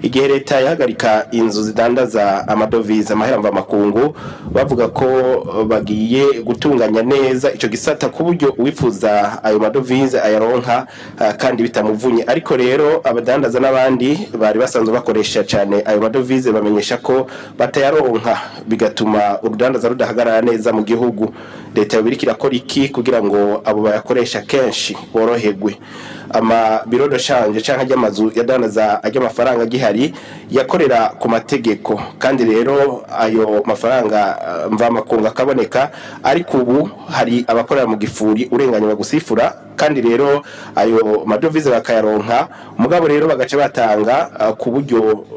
igihe leta yahagarika inzu zidandaza amadovize amahera mvamakungu bavuga ko bagiye gutunganya neza ico gisata ku buryo uwifuza ayo madovize ayaronka kandi bitamuvunye. Ariko rero abadandaza n'abandi bari basanzwe bakoresha cyane ayo madovize bamenyesha ko batayaronka, bigatuma urudandaza rudahagarara neza mu gihugu. Leta yobirikira ko iki kugira ngo abo bayakoresha kenshi boroherwe. Bureaux de change canke amazu yadandaza amafaranga gihari yakorera ku mategeko, kandi rero ayo mafaranga mvamakungu akaboneka, ariko ubu hari abakorera mu gifuri urenganya gusifura, kandi rero ayo madovize bakayaronka mugabo rero bagace batanga ku buryo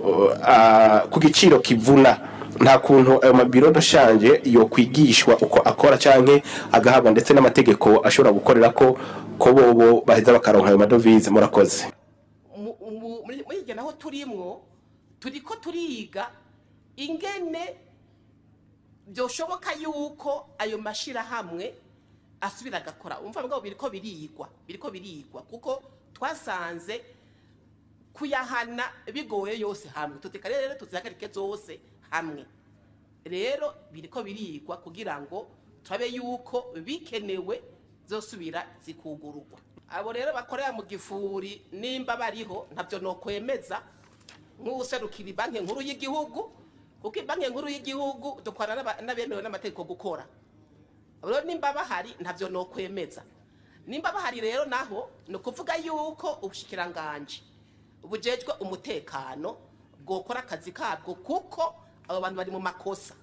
ku giciro kivuna. Nta kuntu ayo Bureaux de change yo kwigishwa uko akora canke agahabwa ndetse n'amategeko ashobora gukorera ko bobo baheza bakaronka ayo madovize. Murakoze. Muri igihe naho turiko turiga ingene byoshoboka yuko ayo mashira hamwe asubira gakora. Umva ngo biriko birigwa kuko twasanze kuyahana bigoye yose hamwe, tuteka rero tuzihagarike zose hamwe. Rero biriko birigwa kugira ngo turabe yuko bikenewe zosubira zikugururwa. Abo rero bakorera mu gifuri nimba bariho ntavyo no kwemeza nk'userukira banki nkuru y'igihugu, kuko banki nkuru y'igihugu dukora n'abemerewe n'amategeko gukora. Abo nimba bahari ntavyo no kwemeza. Nimba bahari rero naho no kuvuga yuko ubushikiranganje ubujejwe umutekano bwokora akazi kabwo, kuko abo bantu bari mu makosa.